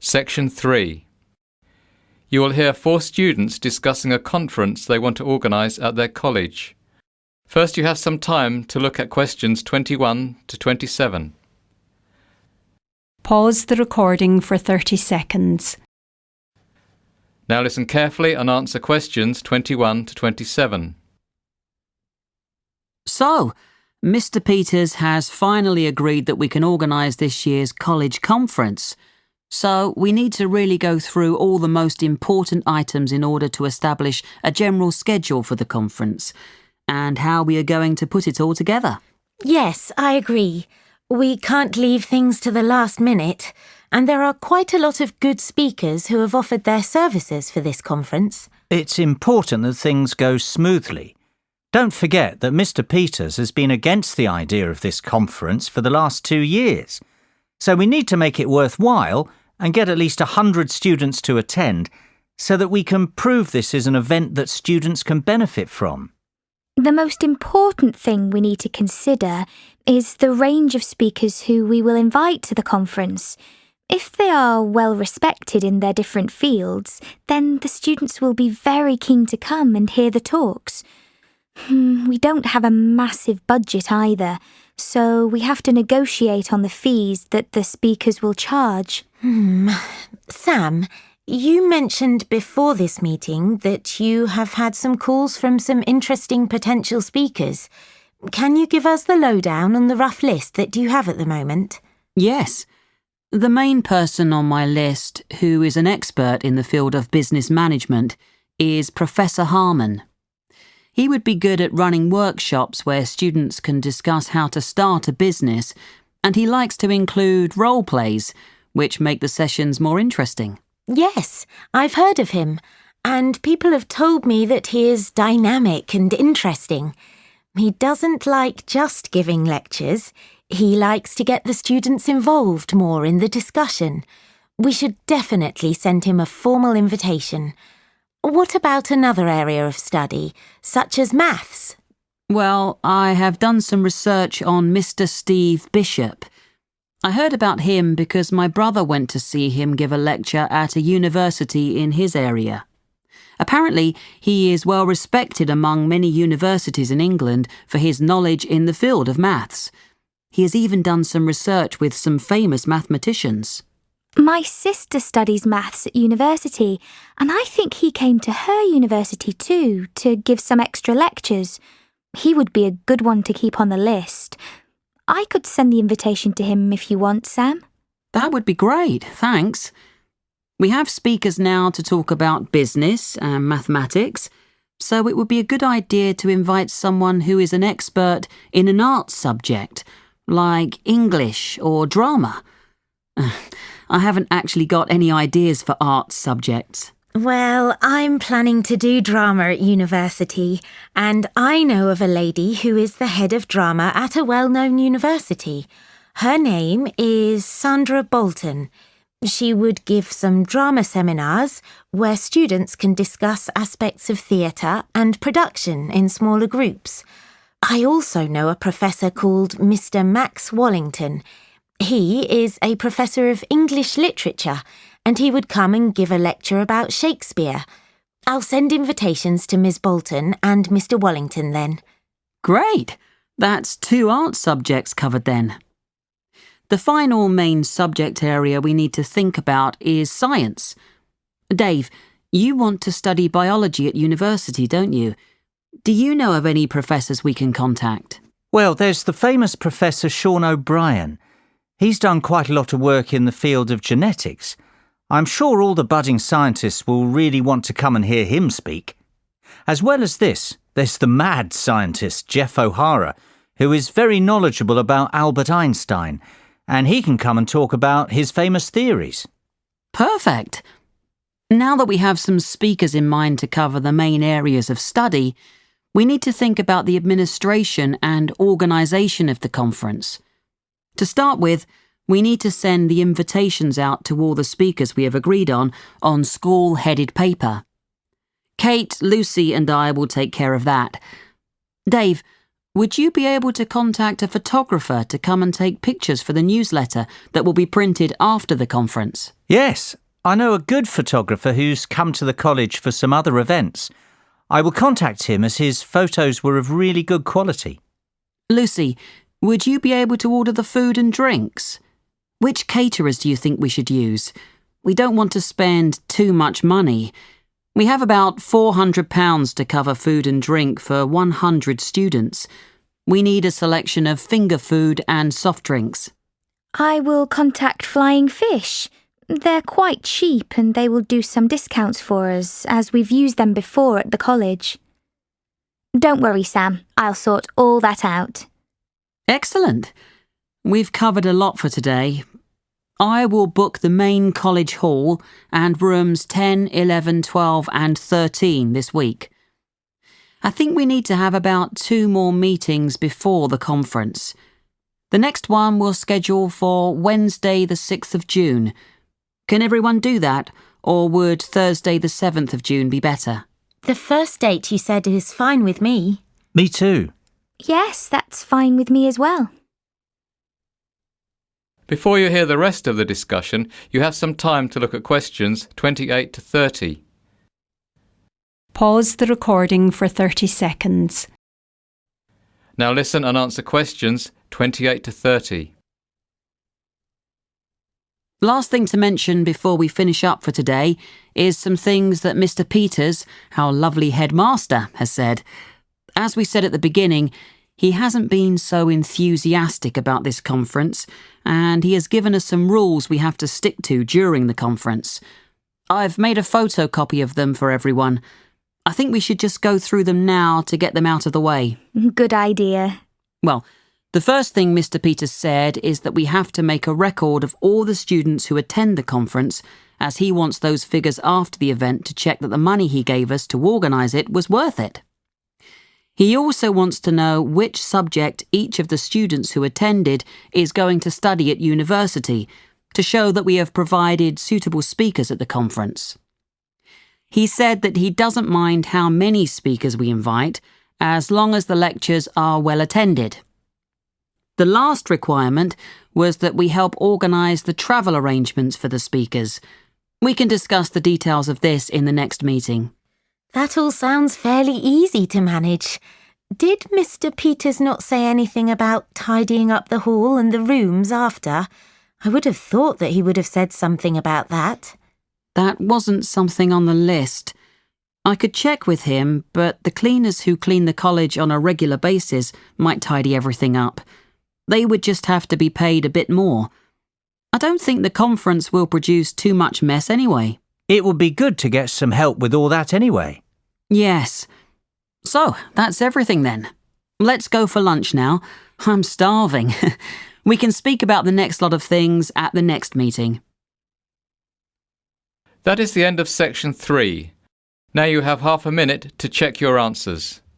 Section 3. You will hear 4 students discussing a conference they want to organise at their college. First, you have some time to look at questions 21 to 27. Pause the recording for 30 seconds. Now listen carefully and answer questions 21 to 27. So, Mr. Peters has finally agreed that we can organise this year's college conference. So, we need to really go through all the most important items in order to establish a general schedule for the conference and how we are going to put it all together. Yes, I agree. We can't leave things to the last minute, and there are quite a lot of good speakers who have offered their services for this conference. It's important that things go smoothly. Don't forget that Mr. Peters has been against the idea of this conference for the last 2 years. So we need to make it worthwhile and get at least 100 students to attend so that we can prove this is an event that students can benefit from. The most important thing we need to consider is the range of speakers who we will invite to the conference. If they are well respected in their different fields, then the students will be very keen to come and hear the talks. We don't have a massive budget either, so we have to negotiate on the fees that the speakers will charge. Sam, you mentioned before this meeting that you have had some calls from some interesting potential speakers. Can you give us the lowdown on the rough list that you have at the moment? Yes. The main person on my list, who is an expert in the field of business management, is Professor Harmon. He would be good at running workshops where students can discuss how to start a business, and he likes to include role plays, which make the sessions more interesting. Yes, I've heard of him, and people have told me that he is dynamic and interesting. He doesn't like just giving lectures. He likes to get the students involved more in the discussion. We should definitely send him a formal invitation. What about another area of study, such as maths? Well, I have done some research on Mr. Steve Bishop. I heard about him because my brother went to see him give a lecture at a university in his area. Apparently, he is well respected among many universities in England for his knowledge in the field of maths. He has even done some research with some famous mathematicians. My sister studies maths at university, and I think he came to her university too to give some extra lectures. He would be a good one to keep on the list. I could send the invitation to him if you want, Sam. That would be great, thanks. We have speakers now to talk about business and mathematics, so it would be a good idea to invite someone who is an expert in an arts subject, like English or drama. I haven't actually got any ideas for arts subjects. Well, I'm planning to do drama at university, and I know of a lady who is the head of drama at a well-known university. Her name is Sandra Bolton. She would give some drama seminars where students can discuss aspects of theatre and production in smaller groups. I also know a professor called Mr. Max Wallington. He is a professor of English literature, and he would come and give a lecture about Shakespeare. I'll send invitations to Miss Bolton and Mr. Wallington then. Great! That's 2 art subjects covered then. The final main subject area we need to think about is science. Dave, you want to study biology at university, don't you? Do you know of any professors we can contact? Well, there's the famous Professor Sean O'Brien. He's done quite a lot of work in the field of genetics. I'm sure all the budding scientists will really want to come and hear him speak. As well as this, there's the mad scientist Jeff O'Hara, who is very knowledgeable about Albert Einstein, and he can come and talk about his famous theories. Perfect! Now that we have some speakers in mind to cover the main areas of study, we need to think about the administration and organisation of the conference. To start with, we need to send the invitations out to all the speakers we have agreed on school-headed paper. Kate, Lucy and I will take care of that. Dave, would you be able to contact a photographer to come and take pictures for the newsletter that will be printed after the conference? Yes, I know a good photographer who's come to the college for some other events. I will contact him as his photos were of really good quality. Lucy, would you be able to order the food and drinks? Which caterers do you think we should use? We don't want to spend too much money. We have about £400 to cover food and drink for 100 students. We need a selection of finger food and soft drinks. I will contact Flying Fish. They're quite cheap and they will do some discounts for us, as we've used them before at the college. Don't worry, Sam. I'll sort all that out. Excellent. We've covered a lot for today. I will book the main college hall and rooms 10, 11, 12 and 13 this week. I think we need to have about 2 more meetings before the conference. The next one we'll schedule for Wednesday the 6th of June. Can everyone do that, or would Thursday the 7th of June be better? The first date you said is fine with me. Me too. Yes, that's fine with me as well. Before you hear the rest of the discussion, you have some time to look at questions 28 to 30. Pause the recording for 30 seconds. Now listen and answer questions 28 to 30. Last thing to mention before we finish up for today is some things that Mr. Peters, our lovely headmaster, has said. As we said at the beginning, he hasn't been so enthusiastic about this conference, and he has given us some rules we have to stick to during the conference. I've made a photocopy of them for everyone. I think we should just go through them now to get them out of the way. Good idea. Well, the first thing Mr. Peters said is that we have to make a record of all the students who attend the conference, as he wants those figures after the event to check that the money he gave us to organise it was worth it. He also wants to know which subject each of the students who attended is going to study at university, to show that we have provided suitable speakers at the conference. He said that he doesn't mind how many speakers we invite, as long as the lectures are well attended. The last requirement was that we help organise the travel arrangements for the speakers. We can discuss the details of this in the next meeting. That all sounds fairly easy to manage. Did Mr. Peters not say anything about tidying up the hall and the rooms after? I would have thought that he would have said something about that. That wasn't something on the list. I could check with him, but the cleaners who clean the college on a regular basis might tidy everything up. They would just have to be paid a bit more. I don't think the conference will produce too much mess anyway. It would be good to get some help with all that anyway. Yes. So, that's everything then. Let's go for lunch now. I'm starving. We can speak about the next lot of things at the next meeting. That is the end of section 3. Now you have half a minute to check your answers.